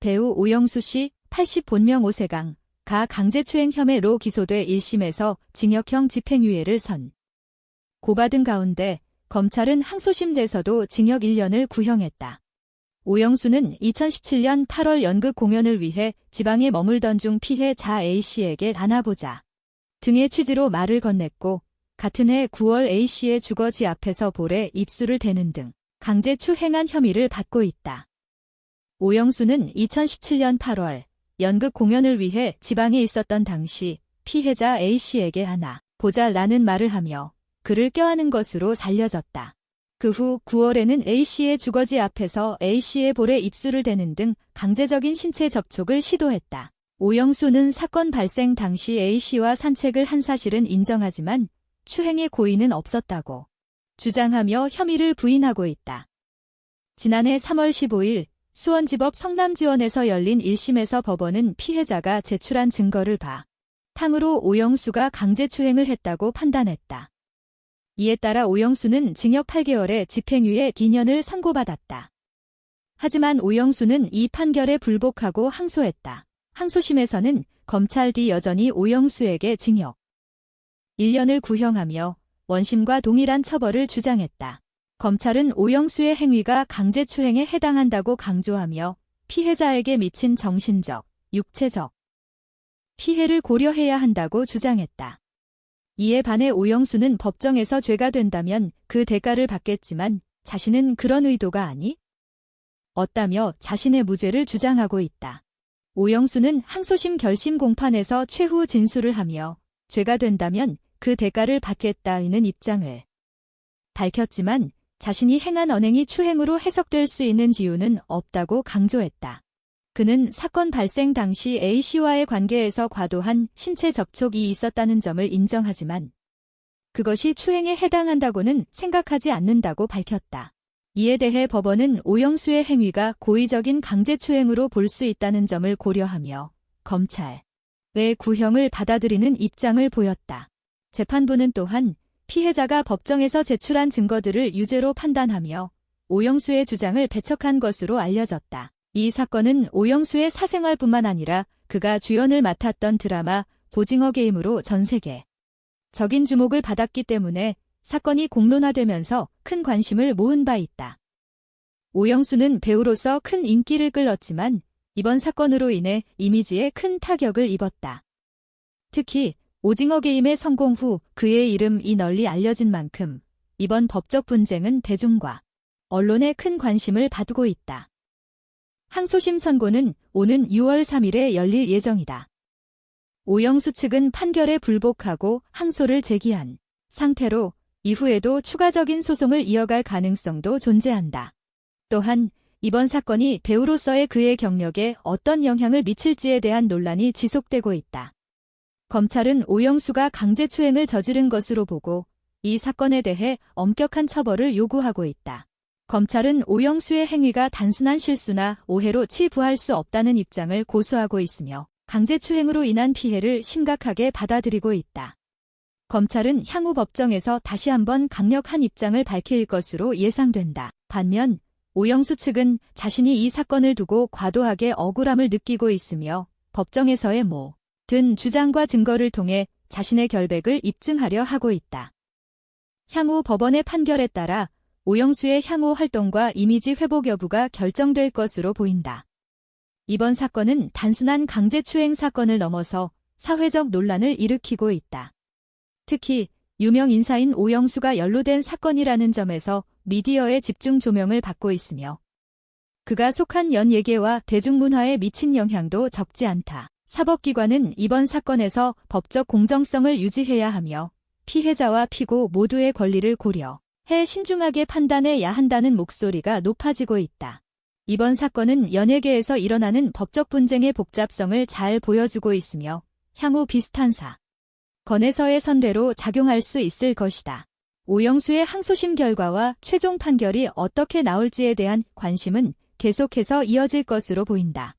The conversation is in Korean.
배우 오영수 씨 80 본명 오세강 가 강제추행 혐의로 기소돼 1심에서 징역형 집행유예를 고받은 가운데 검찰은 항소심에서도 징역 1년을 구형했다. 오영수는 2017년 8월 연극 공연을 위해 지방에 머물던 중 피해자 A씨에게 안아보자 등의 취지로 말을 건넸고 같은 해 9월 A씨의 주거지 앞에서 볼에 입술을 대는 등 강제추행한 혐의를 받고 있다. 오영수는 2017년 8월 연극 공연을 위해 지방에 있었던 당시 피해자 A씨에게 안아보자라는 말을 하며 그를 껴안은 것으로 알려졌다. 그 후 9월에는 A씨의 주거지 앞에서 A씨의 볼에 입술을 대는 등 강제적인 신체 접촉을 시도했다. 오영수는 사건 발생 당시 A씨와 산책을 한 사실은 인정하지만 추행의 고의는 없었다고 주장하며 혐의를 부인하고 있다. 지난해 3월 15일 수원지법 성남지원에서 열린 1심에서 법원은 피해자가 제출한 증거를 바탕으로 오영수가 강제추행을 했다고 판단했다. 이에 따라 오영수는 징역 8개월에 집행유예 2년을 선고받았다. 하지만 오영수는 이 판결에 불복하고 항소했다. 항소심에서는 검찰이 여전히 오영수에게 징역 1년을 구형하며 원심과 동일한 처벌을 주장했다. 검찰은 오영수의 행위가 강제추행에 해당한다고 강조하며 피해자에게 미친 정신적, 육체적 피해를 고려해야 한다고 주장했다. 이에 반해 오영수는 법정에서 죄가 된다면 그 대가를 받겠지만 자신은 그런 의도가 없다며 자신의 무죄를 주장하고 있다. 오영수는 항소심 결심 공판에서 최후 진술을 하며 죄가 된다면 그 대가를 받겠다는 입장을 밝혔지만 자신이 행한 언행이 추행으로 해석될 수 있는 이유는 없다고 강조했다. 그는 사건 발생 당시 A씨와의 관계에서 과도한 신체 접촉이 있었다는 점을 인정하지만 그것이 추행에 해당한다고는 생각하지 않는다고 밝혔다. 이에 대해 법원은 오영수의 행위가 고의적인 강제추행으로 볼 수 있다는 점을 고려하며 검찰의 구형을 받아들이는 입장을 보였다. 재판부는 또한 피해자가 법정에서 제출한 증거들을 유죄로 판단하며 오영수의 주장을 배척한 것으로 알려졌다. 이 사건은 오영수의 사생활뿐만 아니라 그가 주연을 맡았던 드라마 오징어 게임으로 전 세계적인 주목을 받았기 때문에 사건이 공론화되면서 큰 관심을 모은 바 있다. 오영수는 배우로서 큰 인기를 끌었지만 이번 사건으로 인해 이미지에 큰 타격을 입었다. 특히 오징어 게임의 성공 후 그의 이름이 널리 알려진 만큼 이번 법적 분쟁은 대중과 언론의 큰 관심을 받고 있다. 항소심 선고는 오는 6월 3일에 열릴 예정이다. 오영수 측은 판결에 불복하고 항소를 제기한 상태로 이후에도 추가적인 소송을 이어갈 가능성도 존재한다. 또한 이번 사건이 배우로서의 그의 경력에 어떤 영향을 미칠지에 대한 논란이 지속되고 있다. 검찰은 오영수가 강제추행을 저지른 것으로 보고 이 사건에 대해 엄격한 처벌을 요구하고 있다. 검찰은 오영수의 행위가 단순한 실수나 오해로 치부할 수 없다는 입장을 고수하고 있으며 강제추행으로 인한 피해를 심각하게 받아들이고 있다. 검찰은 향후 법정에서 다시 한번 강력한 입장을 밝힐 것으로 예상된다. 반면 오영수 측은 자신이 이 사건을 두고 과도하게 억울함을 느끼고 있으며 법정에서의 모든 주장과 증거를 통해 자신의 결백을 입증하려 하고 있다. 향후 법원의 판결에 따라 오영수의 향후 활동과 이미지 회복 여부가 결정될 것으로 보인다. 이번 사건은 단순한 강제추행 사건을 넘어서 사회적 논란을 일으키고 있다. 특히 유명 인사인 오영수가 연루된 사건이라는 점에서 미디어의 집중 조명을 받고 있으며 그가 속한 연예계와 대중문화에 미친 영향도 적지 않다. 사법기관은 이번 사건에서 법적 공정성을 유지해야 하며 피해자와 피고 모두의 권리를 고려해 신중하게 판단해야 한다는 목소리가 높아지고 있다. 이번 사건은 연예계에서 일어나는 법적 분쟁의 복잡성을 잘 보여주고 있으며 향후 비슷한 사건에서의 선례로 작용할 수 있을 것이다. 오영수의 항소심 결과와 최종 판결이 어떻게 나올지에 대한 관심은 계속해서 이어질 것으로 보인다.